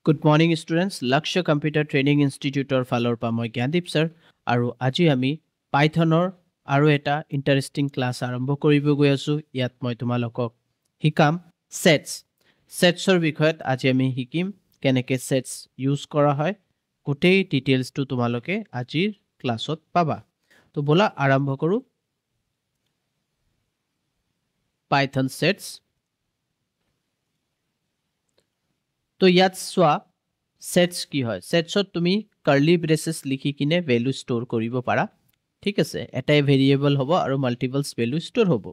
Good morning students, Lakshya Computer Training Institute or falor pa moi Gyandeep sir aru aji ami Pythonor aru eta interesting class arambho koribo goi asu yat moi tumalokok hikam sets or bikhoyat aji ami hikim keneke sets use kora hoy gotei details tu tumaloke ajir classot paba to bola arambho koru Python sets तो यात सोआ sets की হয় সেটছত তুমি curly braces লিখি কিনে value store করিব পারা ঠিক আছে এটাই ভেরিয়েবল হবো আৰু মাল্টিপলস ভ্যালু স্টোর হবো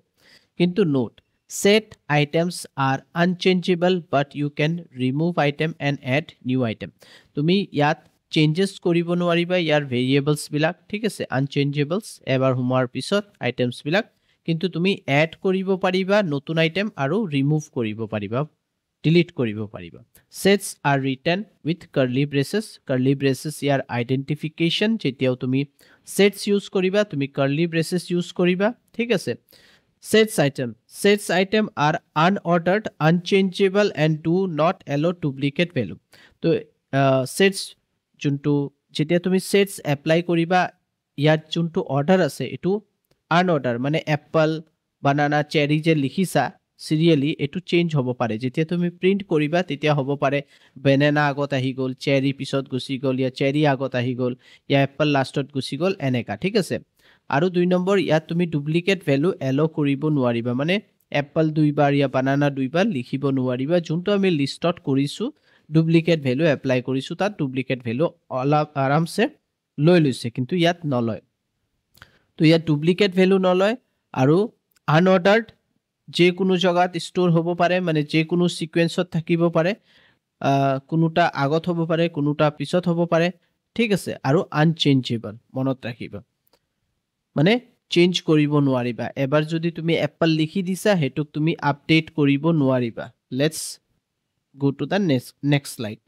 কিন্তু note set items are unchangeable but you can remove item and add new item তুমি ইয়াত চেঞ্জেস করিব নোৱাৰিবা ইয়াৰ ভেৰিয়েবলস বিলাক ঠিক আছে unchangeables এবাৰ হোমাৰ পিছত আইটেমস বিলাক কিন্তু তুমি এড কৰিব পাৰিবা নতুন আইটেম আৰু ৰিমুভ কৰিব পাৰিবা delete কৰিব পাৰিবা sets are written with curly braces year identification যেতিয়াও তুমি sets use করিবা তুমি curly braces use করিবা ঠিক আছে sets item are unordered unchangeable and do not allow duplicate value তো sets যোনটো যেতিয়া তুমি sets apply করিবা ইয়াত যোনটো অর্ডার আছে এটো unordered মানে apple banana cherry যে লিখিছা সিরিয়ালি এটু চেঞ্জ হব পারে যেতিয়া তুমি প্রিন্ট করিবা তেতিয়া হব পারে banana আগত আহি গল চেরি পিছত গুছি গল ইয়া চেরি আগত আহি গল ইয়া এপল লাস্টত গুছি গল এনেকা ঠিক আছে আৰু দুই নম্বৰ ইয়া তুমি ডুপ্লিকেট ভ্যালু এলো কৰিব নোৱাৰিবা মানে এপল দুইবাৰ ইয়া banana দুইবাৰ লিখিব নোৱাৰিবা যোনটো আমি লিষ্টত কৰিছো ডুপ্লিকেট ভ্যালু এপ্লাই কৰিছো তাত ডুপ্লিকেট ভ্যালু আৰামছে লৈ লৈছে কিন্তু ইয়াত নলয় তো ইয়াত ডুপ্লিকেট ভ্যালু নলয় আৰু আনঅৰ্ডাৰ্ড যে কোনো জায়গাত স্টোর হবো পারে মানে যে কোনো সিকোয়েন্সত থাকিব পারে কোনোটা আগত হবো পারে কোনোটা পিছত হবো পারে ঠিক আছে আৰু আনচেঞ্জেবল মনত ৰাখিবা মানে চেঞ্জ কৰিব নোৱাৰিবা এবাৰ যদি তুমি এপল লিখি দিছা হেতুক তুমি আপডেট কৰিব নোৱাৰিবা let's go to the next slide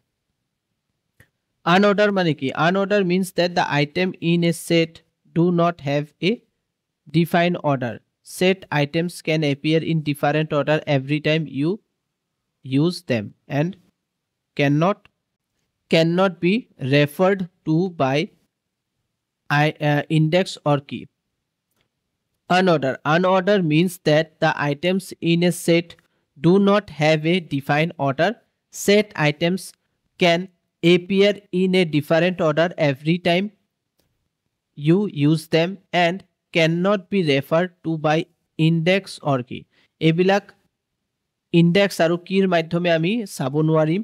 unordered মানে কি unordered means that the item in a set do not have a defined order set items can appear in different order every time you use them and cannot be referred to by index or key unordered means that the items in a set do not have a defined order set items can appear in a different order every time you use them and cannot be referred to by index or key এবিলাক index আৰু keyৰ মাধ্যমে আমি চাব নোৱাৰিম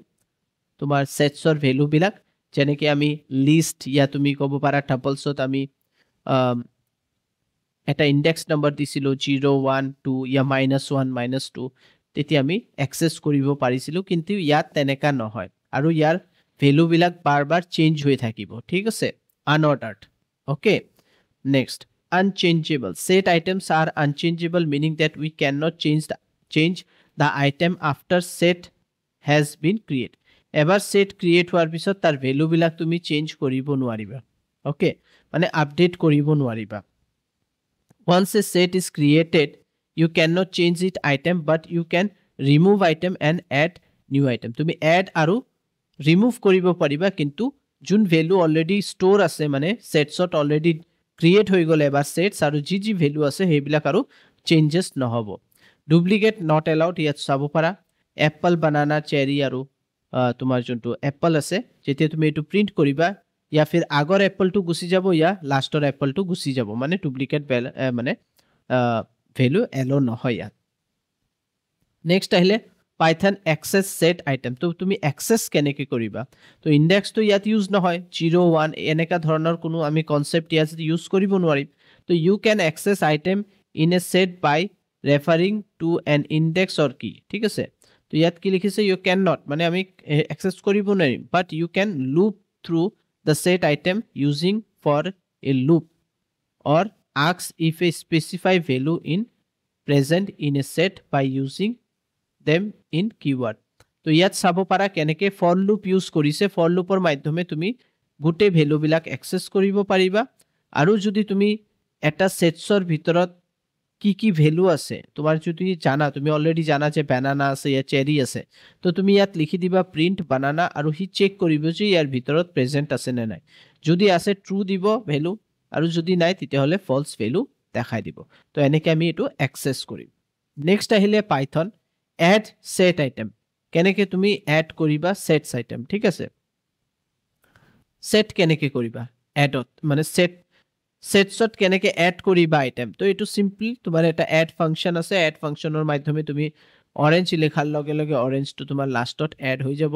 তোমাৰ setsৰ value বিলাক যেনেকৈ আমি list ইয়া তুমি ক'ব পাৰা টাপলছত আমি এটা ইনডেক্স নম্বৰ দিছিলো 0 1 2 ইয়া -1 -2 তেতিয়া আমি এক্সেস কৰিব পাৰিছিলো কিন্তু ইয়াত তেনেকা নহয় আৰু ইয়াৰ ভ্যালু বিলাক বাৰবাৰ চেঞ্জ হৈ থাকিব ঠিক আছে unordered okay next unchangeable set items are unchangeable meaning that we cannot change the item after set has been created ever set create হোৱাৰ পিছত তাৰ ভ্যালু বিলাক তুমি চেঞ্জ কৰিব নোৱাৰিবা ওকে মানে আপডেট কৰিব নোৱাৰিবা once a set is created you cannot change it item but you can remove item and add new item তুমি add আৰু remove কৰিব পাৰিবা কিন্তু যোন ভ্যালু অলৰেডি স্টোৰ আছে মানে সেটছত অলৰেডি ক্ৰিয়েট হৈ গলে বা সেটস আৰু জি ভ্যালু আছে হেবিলাক আৰু চেঞ্জেস নহব ডুপ্লিকেট নট এলাউড ইয়াত চাব পাৰা এপল banana চেৰি আৰু তোমাৰ যোনটো এপল আছে যেতিয়া তুমি এটো প্ৰিন্ট কৰিবা ইয়া ফিৰ আগৰ এপলটো গুছি যাব ইয়া লাষ্টৰ এপলটো গুছি যাব মানে ডুপ্লিকেট মানে ভ্যালু এলো নহয় ইয়াত নেক্সট আহিলে Python access set item তো তুমি access কেনেকৈ কৰিবা তো ইনডেক্স তো ইয়াত ইউজ নহয় 0 1 এনেকা ধৰণৰ কোনো আমি কনসেপ্ট ইয়াত ইউজ কৰিব নোৱাৰিম তো you can access item in a set by referring to an index or key ঠিক আছে তো ইয়াত কি লিখিছে you cannot মানে আমি access কৰিব নোৱাৰিম but you can loop through the set item using for a loop or ask if a specified value in present in a set by using them in keyword তো ইয়াত চাব পাৰা কেনেকৈ for loop use কৰিছে for loopৰ মাধ্যমে তুমি গুটে value বিলাক access কৰিব পাৰিবা আৰু যদি তুমি এটা সেটছৰ ভিতৰত কি ভ্যালু আছে তোমাৰ যদি জানা তুমি অলৰেডি জানা যে বানানা আছে ইয়া চেৰি আছে তো তুমি ইয়াত লিখি দিবা প্ৰিন্ট বানানা আৰু হি চেক কৰিব যে ইয়াৰ ভিতৰত প্ৰেজেন্ট আছে নে নাই যদি আছে ট্ৰু দিব ভ্যালু আৰু যদি নাই তেতিয়াহলে ফলস ভ্যালু দেখাই দিব তো এনেকৈ আমি এটো অ্যাক্সেস কৰিম নেক্সট আহিলে পাইথন এড সেট আইটেম কেনেকৈ তুমি এড কৰিবা সেটস আইটেম ঠিক আছে সেট কেনেকৈ কৰিবা এডত মানে সেটছত কেনেকৈ এড কৰিবা আইটেম তো এটো সিম্পল তোমাৰ এটা এড ফাংশন আছে এড ফাংশনৰ মাধ্যমে তুমি অৰেঞ্জ লেখাৰ লগে লগে অৰেঞ্জটো তোমাৰ লাষ্টত এড হৈ যাব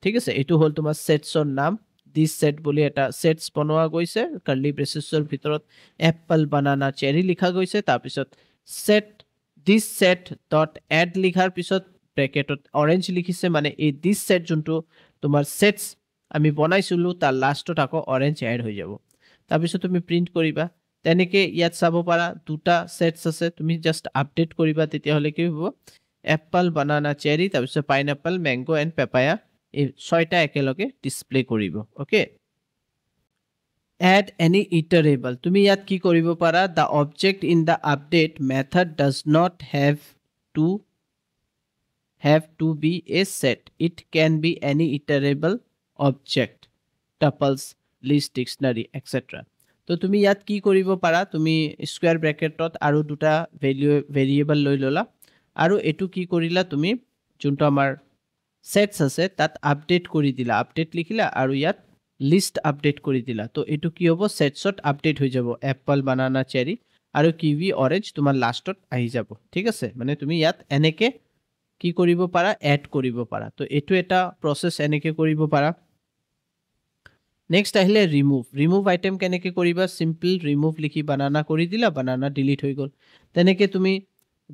ঠিক আছে এটো হল তোমাৰ সেটছৰ নাম দিস সেট বুলি এটা সেটস বনোৱা গৈছে কাৰ্লি ব্ৰেচেছৰ ভিতৰত এপল বানানা চেৰি লিখা গৈছে তাৰ পিছত set this set dot add লিখাৰ পিছত ব্ৰেকেটত অৰেঞ্জ লিখিছে মানে এই দিস সেট যোনটো তোমাৰ সেটস আমি বনাইছিলো তাৰ লাষ্টত আকৌ অৰেঞ্জ এড হৈ যাব তাৰ পিছত তুমি প্ৰিন্ট কৰিবা তেনেকৈ ইয়াত চাব পাৰা দুটা সেটস আছে তুমি জাস্ট আপডেট কৰিবা তেতিয়া হলে কি হ'ব এপল বানানা চেৰি তাৰ পিছত পাইনাপল ম্যাঙ্গো এন্ড পেপায়া এই ছয়টা একেলগে ডিসপ্লে কৰিব ওকে add any iterable তুমি ইয়াত কি কৰিব পাৰা the object in the update method does not have to be a set it can be any iterable object tuples list dictionary etc তো তুমি ইয়াত কি কৰিব পাৰা তুমি স্কয়াৰ ব্ৰ্যাকেটত আৰু দুটা ভেৰিয়েবল লৈ ললা আৰু এটো কি কৰিলা তুমি যোনটো আমাৰ সেটস আছে তাত আপডেট কৰি দিলা আপডেট লিখিলা আৰু ইয়াত লিষ্ট আপডেট কৰি দিলা তো এটো কি হ'ব সেটছত আপডেট হৈ যাব এপল বানানা চেৰি আৰু কিৱি অৰেঞ্জ তোমাৰ লাষ্টত আহি যাব ঠিক আছে মানে তুমি ইয়াত এনেকে কি কৰিব পাৰা এড কৰিব পাৰা তো এটো এটা প্ৰসেস এনেকে কৰিব পাৰা নেক্সট আহিলে ৰিমুভ আইটেম কেনেকে কৰিবা সিম্পল ৰিমুভ লিখি বানানা কৰি দিলা বানানা ডিলিট হৈ গল তেনেকে তুমি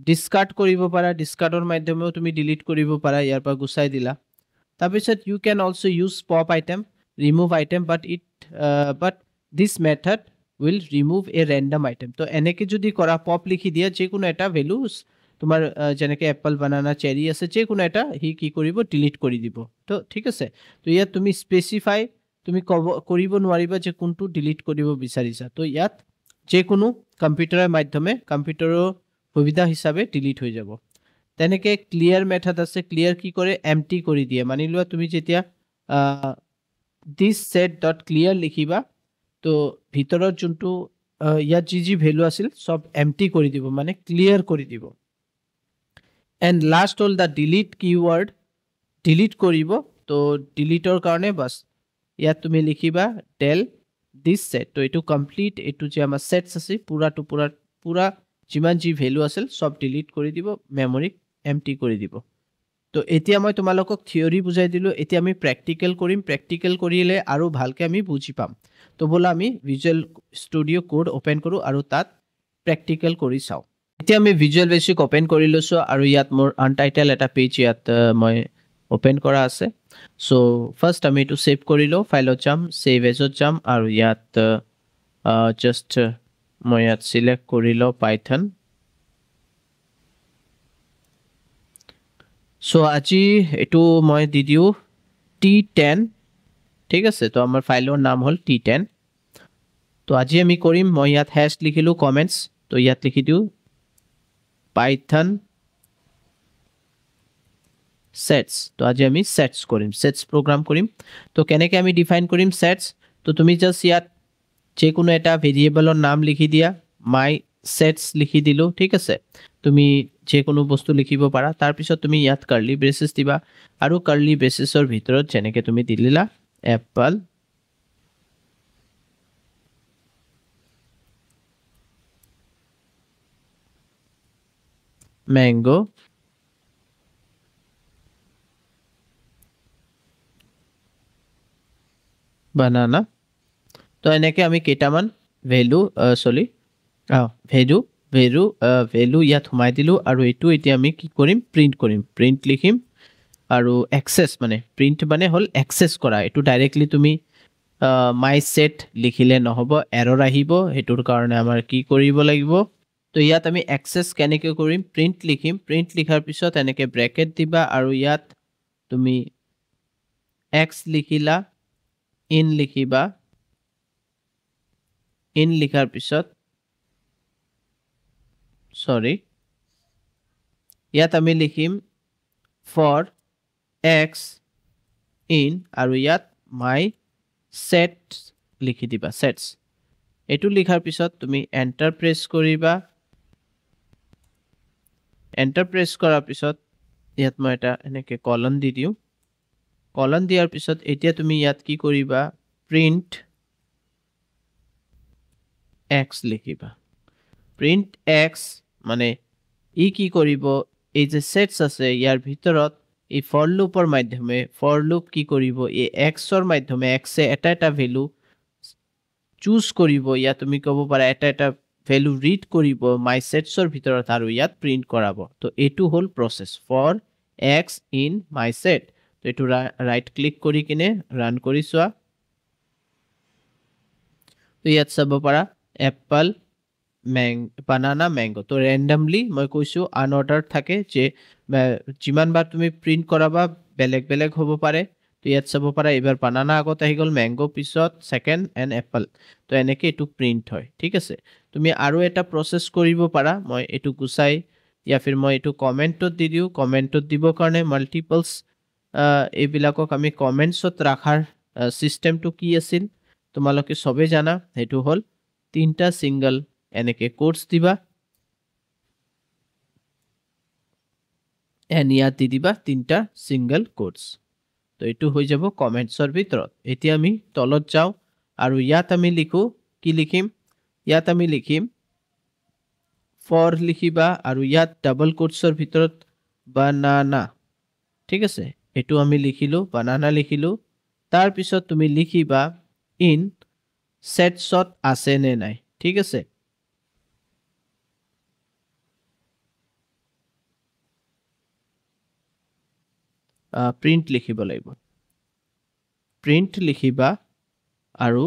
ডিসকাৰ্ড কৰিব পাৰা ডিসকাৰ্ডৰ মাধ্যমেও তুমি ডিলিট কৰিব পাৰা ইয়াৰ পৰা গুছাই দিলা তাৰপিছত you can also use pop item remove item but this method will remove a random item তো এনেকে যদি কৰা পপ লিখি দিয়া যে কোনো এটা ভ্যালুস তোমাৰ যেনেকে এপল বানানা চেৰি আছে যে কোনো এটা হি কি কৰিব ডিলিট কৰি দিব তো ঠিক আছে তো ইয়াত তুমি স্পেসিফাই তুমি কৰিব নোৱাৰিবা যে কোনটো ডিলিট কৰিব বিচাৰিছা তো ইয়াত যে কোনো কম্পিউটাৰৰ মাধ্যমে কম্পিউটাৰৰ সুবিধা হিচাপে ডিলিট হৈ যাব তেনেকে ক্লিয়াৰ মেথড আছে ক্লিয়াৰ কি কৰে এম্পটি কৰি দিয়ে মানি লোৱা তুমি যেতিয়া this set.clear লিখিবা তো ভিতৰত যোনটো ইয়াত যি ভ্যালু আছিল সব এম্পটি কৰি দিব মানে ক্লিয়াৰ কৰি দিব and last all the delete keyword delete কৰিব তো ডিলিটৰ কাৰণে বাস ইয়াত তুমি লিখিবা del this set তো এটো কমপ্লিট এটো যে আমাৰ সেটস আছে পুৰা যিমান যি ভ্যালু আছিল সব ডিলিট কৰি দিব মেমৰি এম্পটি কৰি দিব তো এতিয়া মই তোমালোকক থিওৰি বুজাই দিলো এতিয়া আমি প্ৰ্যাকটিক্যাল কৰিম প্ৰ্যাকটিক্যাল কৰিলে আৰু ভালকে আমি বুজি পাম তো বলা আমি ভিজুৱেল ষ্টুডিও কোড ওপেন কৰো আৰু তাত প্ৰ্যাকটিক্যাল কৰি চাও এতিয়া আমি ভিজুৱেল বেসিক ওপেন কৰি লৈছো আৰু ইয়াত মোৰ আনটাইটেল এটা পেজ ইয়াত মই ওপেন কৰা আছে সো ফাৰ্স্ট আমি এটো সেভ কৰি লো ফাইলত যাম সেভ এজত যাম আৰু ইয়াত জাস্ট মই ইয়াত সিলেক্ট কৰি লো পাইথন সো আজি এটো মই দি দিও t10 ঠিক আছে তো আমাৰ ফাইলৰ নাম হল t10 তো আজি আমি কৰিম মই ইয়াত হ্যাশ লিখিলো কমেন্টস তো ইয়াত লিখি দিও পাইথন সেটস তো আজি আমি সেটস কৰিম সেটস প্ৰগ্ৰাম কৰিম তো কেনেকৈ আমি ডিফাইন কৰিম সেটস তো তুমি জাস্ট ইয়াত যে কোনো এটা ভেৰিয়েবলৰ নাম লিখি দিয়া মাই সেটস লিখি দিলো ঠিক আছে তুমি যে কোনো বস্তু লিখিব পাৰা তাৰ পিছত তুমি ইয়াত কাৰ্লি ব্ৰেচেছ দিবা আৰু কাৰ্লি ব্ৰেচেছৰ ভিতৰত যেনেকৈ তুমি দিলা এপল ম্যাঙ্গো বানানা তো এনেকৈ আমি কেইটামান ভ্যালু ভ্যালু ইয়াত সোমাই দিলো আৰু এটো এতিয়া আমি কি কৰিম প্ৰিন্ট লিখিম আৰু এক্সেস মানে প্ৰিন্ট মানে হল এক্সেস কৰা এটো ডাইৰেক্টলি তুমি মাই সেট লিখিলে নহব এৰৰ আহিব হেতুৰ কাৰণে আমাৰ কি কৰিব লাগিব তো ইয়াত আমি এক্সেস কেনেকৈ কৰিম প্ৰিন্ট লিখিম প্ৰিন্ট লিখাৰ পিছত এনেকৈ ব্ৰ্যাকেট দিবা আৰু ইয়াত তুমি x লিখিলা in লিখিবা in লিখাৰ পিছত সৰি ইয়াত আমি লিখিম for x in আৰু ইয়াত my sets লিখি দিবা sets এটো লিখাৰ পিছত তুমি এন্টাৰ প্ৰেছ কৰিবা এন্টাৰ প্ৰেছ কৰাৰ পিছত ইয়াত মই এটা এনেকে কলন দি দিও কলন দিয়াৰ পিছত এতিয়া তুমি ইয়াত কি কৰিবা প্ৰিন্ট x লিখিবা প্ৰিন্ট x মানে ই কি কৰিব এই যে সেটস আছে ইয়াৰ ভিতৰত এই ফৰ লুপৰ মাধ্যমে ফৰ লুপ কি কৰিব এই x ৰ মাধ্যমে x এ এটা এটা ভ্যালু চুজ কৰিব ইয়া তুমি কব পাৰা এটা এটা ভ্যালু ৰিড কৰিব মাই সেটছৰ ভিতৰত আৰু ইয়াত প্ৰিন্ট কৰাব তো এটো হল process for x in my set তো এটো ৰাইট ক্লিক কৰি কিনে ৰান কৰি চোৱা তো ইয়াত চাব পাৰা এপল banana mango তো randomly মই কৈছো আনঅৰ্ডাৰ থাকে যে যিমানবাৰ তুমি প্ৰিন্ট কৰাবা বেলেগ বেলেগ হ'ব পাৰে তো ইয়াত চাব পাৰা এবাৰ banana আগত আহি গল mango পিছত সেকেন্ড এন্ড apple তো এনেকে এটো প্ৰিন্ট হয় ঠিক আছে তুমি আৰু এটা প্ৰসেস কৰিব পাৰা মই এটো গুছাই ইয়া ফিৰ মই এটো কমেন্টত দি দিও কমেন্টত দিব কাৰণে মাল্টিপলস এইবিলাকক আমি কমেন্টছত ৰাখাৰ সিস্টেমটো কি আছিল তোমালোকে সবে জানা হেতু হল তিনটা সিঙ্গল এনেকে কোটস দিবা ইয়াত দি দিবা তিনটা সিঙ্গল কোটস তো এটো হৈ যাব কমেন্টছৰ ভিতৰত এতিয়া আমি তলত যাও আৰু ইয়াত আমি লিখো কি লিখিম ইয়াত আমি লিখিম ফৰ লিখিবা আৰু ইয়াত ডাবল কোটছৰ ভিতৰত banana ঠিক আছে এটো আমি লিখিলো banana লিখিলো তাৰ পিছত তুমি লিখিবা ইন সেটছত আছে নে নাই ঠিক আছে প্ৰিন্ট লিখিব লাগিব প্ৰিন্ট লিখিবা আৰু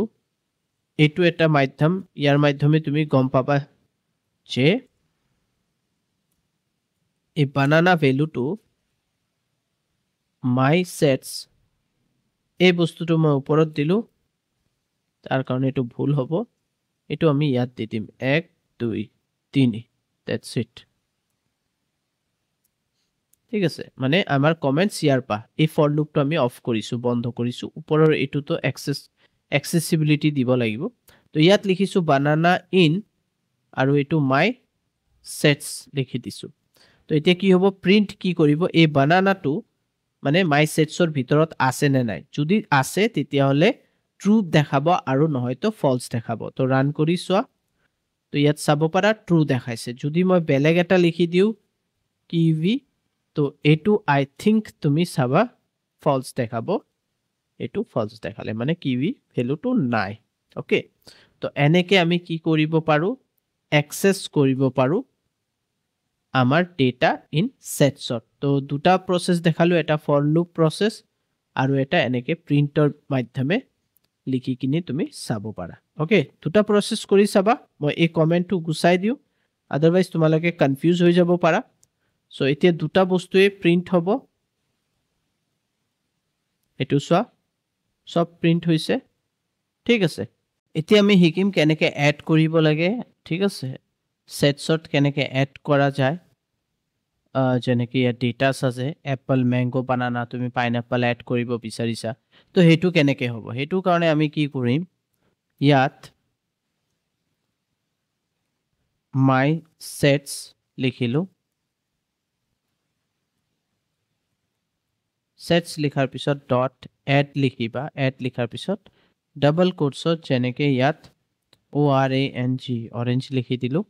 এটো এটা মাধ্যম ইয়াৰ মাধ্যমে তুমি গম পাবা যে এই banana ভ্যালুটো my sets এই বস্তুটো মই ওপৰত দিলো তাৰ কাৰণে এটো ভুল হ'ব এটো আমি ইয়াত দি দিম 1 2 3 that's it ঠিক আছে মানে আমাৰ কমেন্টস ইয়াৰ পা এই ফৰ লুপটো আমি অফ কৰিছো বন্ধ কৰিছো ওপৰৰ এটো তো accessibility দিব লাগিব তো ইয়াত লিখিছো banana in আৰু এটো my sets লিখি দিছো তো এতিয়া কি হ'ব প্ৰিন্ট কি কৰিব এই banana টো মানে my setsৰ ভিতৰত আছে নে নাই যদি আছে তেতিয়া হলে ট্ৰু দেখাব আৰু নহয় তো ফলস দেখাব তো ৰান কৰি চোৱা তো ইয়াত চাব পাৰা ট্ৰু দেখাইছে যদি মই বেলেগ এটা লিখি দিও কিৱি তো এটো আই থিংক তুমি চাবা ফলস দেখাব এটো ফলস দেখালে মানে কিৱি ভ্যালুটো নাই ওকে তো এনেকে আমি কি কৰিব পাৰো অ্যাক্সেস কৰিব পাৰো আমাৰ ডেটা ইন সেটছত তো দুটা প্ৰসেস দেখালো এটা ফৰ লুপ প্ৰসেস আৰু এটা এনেকে প্ৰিন্টৰ মাধ্যমে লিখি কিনে তুমি চাব পাৰা ওকে দুটা প্ৰসেস কৰি চাবা মই এই কমেন্টটো গুছাই দিও আদাৰৱাইজ তোমালোকে কনফিউজ হৈ যাব পাৰা সো এতিয়া দুটা বস্তুৱে প্ৰিন্ট হ'ব এটো চোৱা সব প্ৰিন্ট হৈছে ঠিক আছে এতিয়া আমি হিকিম কেনেকে এড কৰিব লাগে ঠিক আছে সেটছত কেনেকে এড কৰা যায় যেনেকে ইয়াত ডেটাস আছে এপল ম্যাঙ্গো বানানা তুমি পাইনাপল এড কৰিব বিচাৰিছা তো হেতু কেনেকে হ'ব হেতু কাৰণে আমি কি কৰিম ইয়াত my sets লিখিলো sets লিখাৰ পিছত ডট add লিখিবা add লিখাৰ পিছত ডাবল কোটছত যেনেকে ইয়াত orange লিখি দিলো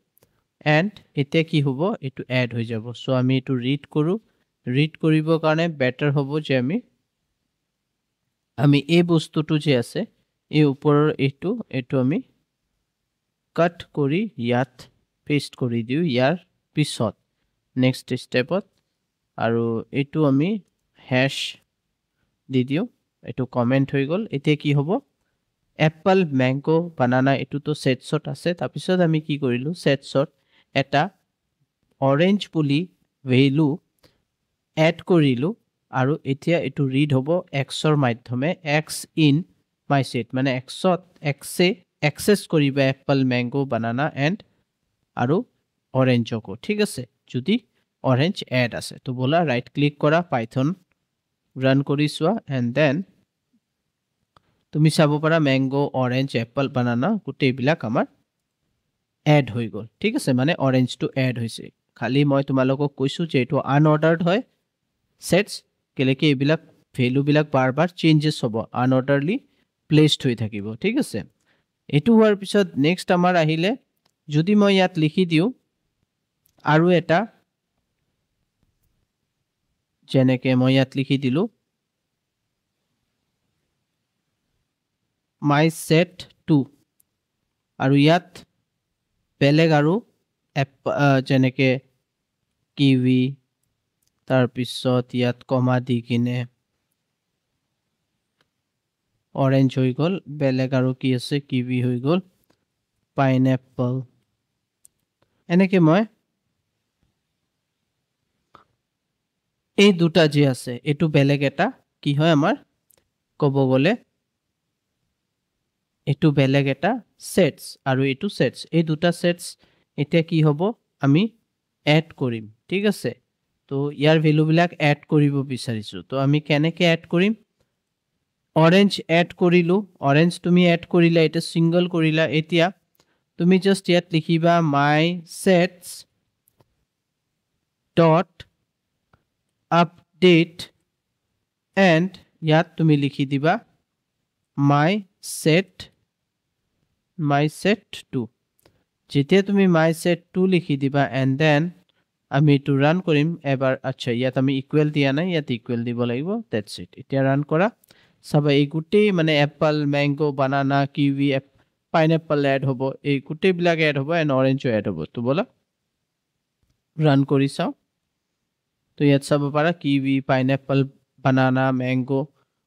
and এতিয়া কি হ'ব এটো এড হৈ যাব সো আমি এটো ৰিড কৰো ৰিড কৰিব কাৰণে বেটাৰ হ'ব যে আমি এই বস্তুটো যে আছে এই ওপৰৰ এটো আমি কাট কৰি ইয়াত পেস্ট কৰি দিও ইয়াৰ পিছত নেক্সট স্টেপত আৰু এটো আমি হ্যাশ দি দিও এটো কমেন্ট হৈ গল এতিয়া কি হ'ব এপল ম্যাঙ্গো বানানা এটো তো সেটছত আছে তাৰ পিছত আমি কি কৰিলো সেটছত এটা অৰেঞ্জ বুলি ভ্যালু এড কৰিলো আৰু এতিয়া এটো ৰিড হ'ব x ৰ মাধ্যমে x ইন মাই সেট মানে x এ অ্যাক্সেস কৰিবা এপল ম্যাঙ্গো বানানা এন্ড আৰু অৰেঞ্জ আকৌ ঠিক আছে যদি অৰেঞ্জ এড আছে তো বলা ৰাইট ক্লিক কৰা পাইথন ৰান কৰি চোৱা এণ্ড দেন তুমি চাব পাৰা ম্যাঙ্গো অৰেঞ্জ এপল বানানা গোটেইবিলাক আমাৰ এড হৈ গ'ল ঠিক আছে মানে অৰেঞ্জটো এড হৈছে খালি মই তোমালোকক কৈছো যে এইটো আনঅৰ্ডাৰড হয় সেটস কেলেকে এইবিলাক ভ্যালুবিলাক বাৰ বাৰ চেঞ্জেছ হ'ব আনঅৰ্ডাৰলি প্লেসড হৈ থাকিব ঠিক আছে এটো হোৱাৰ পিছত নেক্সট আমাৰ আহিলে যদি মই ইয়াত লিখি দিও আৰু এটা যেনেকে মই ইয়াত লিখি দিলো my set 2 আৰু ইয়াত বেলেগ আৰু যেনেকে কিৱি তাৰ পিছত ইয়াত কমা দি কিনে অৰেঞ্জ হৈ গ'ল বেলেগ আৰু কি আছে কিৱি হৈ গ'ল পাইনএপল এনেকে মই এই দুটা যে আছে এটো বেলেগ এটা কি হয় আমাৰ ক'ব গলে এটো বেলেগ এটা সেটস আৰু এটো সেটস এই দুটা সেটস এতিয়া কি হ'ব আমি এড কৰিম ঠিক আছে তো ইয়াৰ ভ্যালু বিলাক এড কৰিব বিচাৰিছো তো আমি কেনেকে এড কৰিম অৰেঞ্জ এড কৰিলো অৰেঞ্জ তুমি এড কৰিলা এটা সিঙ্গল কৰিলা এতিয়া তুমি জাস্ট ইয়াত লিখিবা my sets dot update and ইয়াত তুমি লিখি দিবা my set 2 যেতিয়া তুমি my set 2 লিখি দিবা and then আমি এটো রান কৰিম এবাৰ আচ্ছা ইয়াত আমি ইকুৱেল দিয়া নাই ইয়াত ইকুৱেল দিব লাগিব দ্যাটস ইট এতিয়া ৰান কৰা সব এই গুটেই মানে এপল ম্যাঙ্গো বানানা কিৱি পাইনএপল এড হ'ব এই গুটেই বিলাক এড হ'ব এন্ড অৰেঞ্জও এড হ'ব তো বলা ৰান কৰি চাও তো ইয়াত সব পাৰা কিৱি পাইনএপল বানানা ম্যাঙ্গো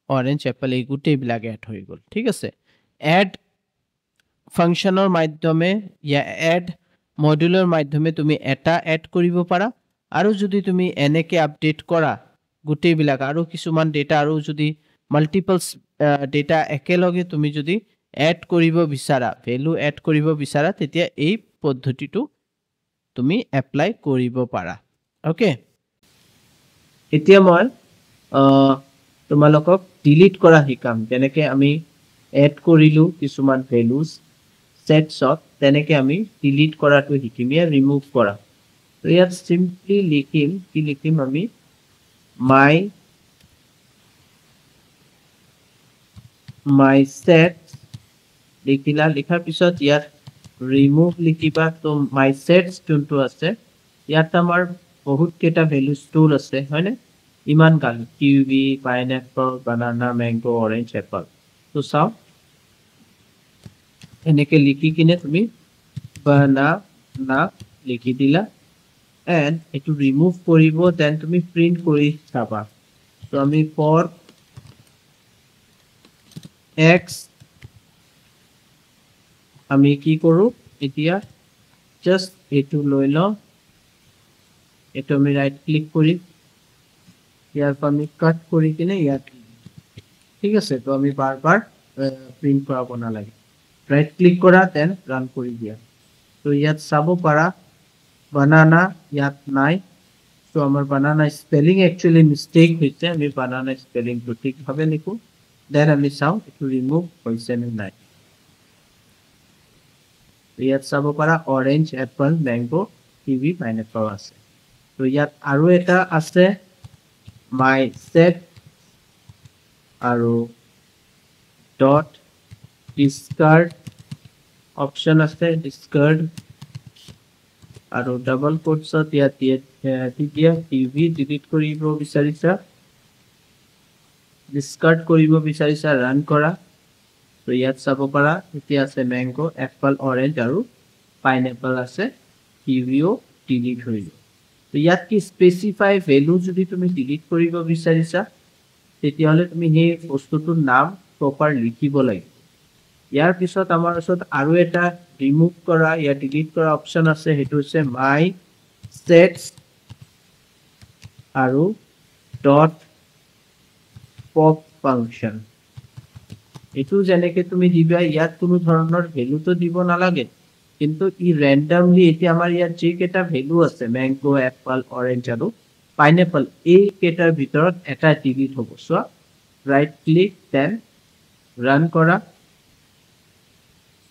অৰেঞ্জ এপল এই গুটেই বিলাক এড হৈ গ'ল ঠিক আছে এড ফাংশনৰ মাধ্যমে ইয়া এড মডিউলৰ মাধ্যমে তুমি এটা এড কৰিব পাৰা আৰু যদি তুমি এনেকে আপডেট কৰা গুটেই বিলাক আৰু কিছুমান ডেটা আৰু যদি মাল্টিপলস ডেটা একেলগে তুমি যদি এড কৰিব বিচাৰা ভ্যালু এড কৰিব বিচাৰা তেতিয়া এই পদ্ধতিটো তুমি এপ্লাই কৰিব পাৰা ওকে এতিয়া মই তোমালোকক ডিলিট কৰা শিকাম যেনেকে আমি এড কৰিলো কিছুমান ভ্যালুজ সেটছত তেনেকে আমি ডিলিট কৰাটো শিকিম ইয়া ৰিমুভ কৰা তো ইয়াত সিম্পলি লিখিম কি লিখিম আমি my set লিখিলা লিখাৰ পিছত ইয়াত ৰিমুভ লিখিবা তো my sets যোনটো আছে ইয়াত আমাৰ বহুত কেটা ভ্যালু স্টোৰ আছে হয়নে ইমান গাল কিৱি পাইনএপল বানানা ম্যাঙ্গো অৰেঞ্জ এপল তো চাও এনেকে লিখি কিনে তুমি বানানা লিখি দিলা এন্ড এটো ৰিমুভ কৰিব দেন তুমি প্ৰিন্ট কৰি চাবা তো আমি ফৰ x আমি কি কৰো এতিয়া জাস্ট এটো লৈ ল এটো আমি ৰাইট ক্লিক কৰি ইয়াৰ পৰা আমি কাট কৰি কিনে ইয়াত ঠিক আছে তো আমি বাৰ বাৰ প্ৰিন্ট কৰাব নালাগে ৰাইট ক্লিক কৰা দেন ৰান কৰি দিয়া তো ইয়াত চাব পাৰা বানানা ইয়াত নাই তো আমাৰ বানানা স্পেলিং একচুয়ালি মিস্টেক হৈছে আমি বানানা স্পেলিং তো ঠিক ভাবে লিখো দেন আমি চাও এটো ৰিমুভ হৈছে নে নাই ইয়াত চাব পাৰা orange Apple mango kiwi pineapple আছে তো ইয়াত আৰু এটা আছে my set আৰু dot discard option আছে discard আৰু ডাবল কোটছত ইয়াত দিয়া কিৱি ডিলিট কৰিব বিচাৰিছা discard কৰিব বিচাৰিছা ৰান কৰা তো ইয়াত চাব পাৰা এতিয়া আছে ম্যাঙ্গো এপল অৰেঞ্জ আৰু পাইনএপল আছে কিৱিও ডিলিট হৈ গ'ল তো ইয়াত কি স্পেসিফাই ভ্যালু যদি তুমি ডিলিট কৰিব বিচাৰিছা তেতিয়াহলে তুমি এই বস্তুটোৰ নাম প্ৰপাৰ লিখিব লাগিব ইয়াৰ পিছত আমাৰ ওচৰত আৰু এটা ৰিমুভ কৰা ইয়া ডিলিট কৰা অপচন আছে হেতু হৈছে my sets আৰু dot pop function এটো যেনেকে তুমি দিবা ইয়াত কোনো ধৰণৰ ভ্যালু তো দিব নালাগে কিন্তু ই ৰেন্ডমলি এতিয়া আমাৰ ইয়াত যি কেইটা ভ্যালু আছে ম্যাঙ্গো এপল অৰেঞ্জ আৰু পাইনাপল এই কেইটাৰ ভিতৰত এটা ডিলিট হ'ব so right click then run কৰা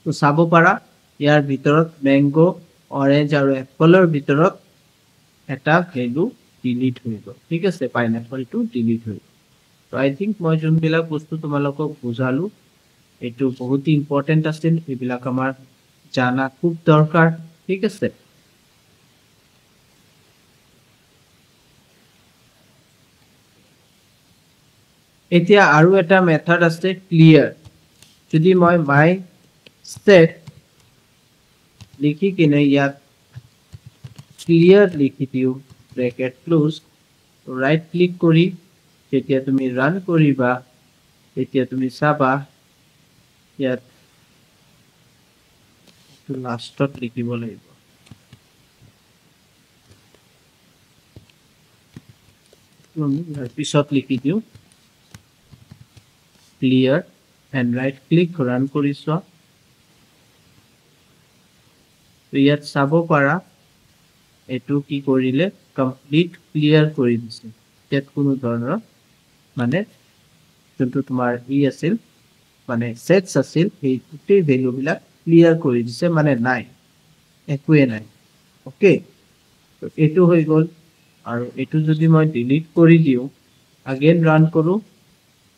তো চাব পাৰা ইয়াৰ ভিতৰত ম্যাঙ্গো অৰেঞ্জ আৰু এপলৰ ভিতৰত এটা ভ্যালু ডিলিট হৈ গ'ল ঠিক আছে পাইনাপলটো ডিলিট হৈ গ'ল তো আই থিংক মই যোনবিলাক বস্তু তোমালোকক বুজালো এটো বহুত ইম্পৰ্টেন্ট আছিল এইবিলাক আমাৰ জানা খুব দৰকাৰ ঠিক আছে এতিয়া আৰু এটা মেথড আছে ক্লিয়াৰ যদি মই মাই set লিখি কিনে ইয়াত ক্লিয়াৰ লিখি দিও ব্ৰেকেট ক্লোজ ৰাইট ক্লিক কৰি যেতিয়া তুমি ৰান কৰিবা তেতিয়া তুমি চাবা ইয়াত লাষ্টত লিখিব লাগিব পিছত লিখি দিও clear and right click run কৰি চোৱা ইয়াত চাব পাৰা এটো কি কৰিলে কমপ্লিট ক্লিয়াৰ কৰি দিছে ইয়াত কোনো ধৰণৰ মানে যোনটো তোমাৰ আছিল মানে সেটস আছিল এই গোটেই ভ্যালু বিলাক ক্লিয়াৰ কৰি দিছে মানে নাই একোৱে নাই ওকে তো এটো হৈ গ'ল আৰু এটো যদি মই ডিলিট কৰি দিও again run কৰো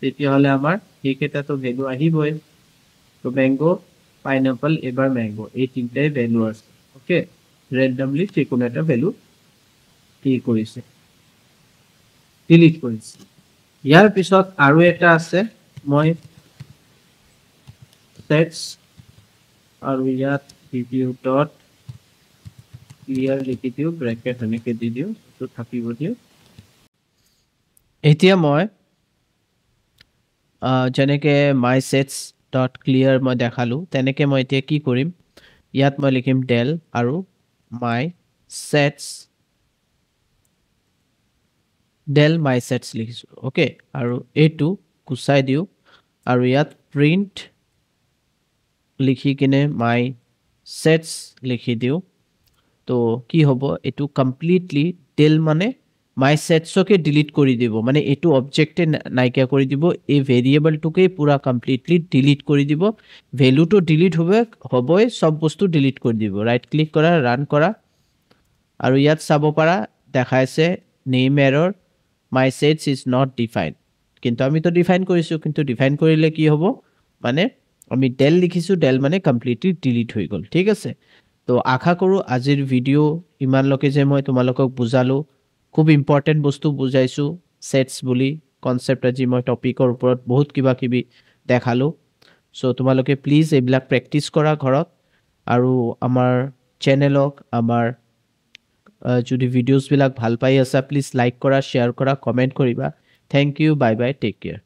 তেতিয়া হলে আমাৰ এইকেইটা তো ভ্যালু আহিবই তো ম্যাঙ্গো পাইনাপল এবাৰ ম্যাঙ্গো এই তিনটাই ভ্যালু আছে ওকে randomly কোনো একটা ভ্যালু কি কৰিছে ডিলিট কৰিছে ইয়াৰ পিছত আৰু এটা আছে মই sets আৰু ইয়াত review dot clear লিখি দিও ব্ৰেকেট এনেকে দি দিও তো থাকিব দিও এতিয়া মই যেনেকে my sets dot clear মই দেখালো তেনেকে মই এতিয়া কি কৰিম ইয়াত মই লিখিম del আৰু my sets del my sets লিখিছো ওকে আৰু এটো কুচাই দিও আৰু ইয়াত print লিখি কিনে my sets লিখি দিও তো কি হ'ব এটো কমপ্লিটলি del মানে my sets কে ডিলিট কৰি দিব মানে এটো অবজেক্টে নাইকিয়া কৰি দিব এই ভেৰিয়েবলটোকে পুৰা কমপ্লিটলি ডিলিট কৰি দিব ভ্যালুটো ডিলিট হ'বই সব বস্তু ডিলিট কৰি দিব ৰাইট ক্লিক কৰা ৰান কৰা আৰু ইয়াত চাব পাৰা দেখাইছে name error my sets is not defined কিন্তু আমি তো ডিফাইন কৰিছো কিন্তু ডিফাইন কৰিলে কি হ'ব মানে আমি del লিখিছো del মানে কমপ্লিটলি ডিলিট হৈ গ'ল ঠিক আছে তো আশা কৰো আজিৰ ভিডিও ইমান লকে যে মই তোমালোকক বুজালো খুব ইম্পৰ্টেন্ট বস্তু বুজাইছো সেটস বুলি কনসেপ্ট আজি মই টপিকৰ ওপৰত বহুত কিবা কিবি দেখালো সো তোমালোকে প্লিজ এইবিলাক প্ৰেক্টিস কৰা ঘৰত আৰু আমাৰ চেনেলক আমাৰ যদি ভিডিওস বিলাক ভাল পাই আছা প্লিজ লাইক কৰা শেয়াৰ কৰা কমেন্ট কৰিবা thank you bye bye take care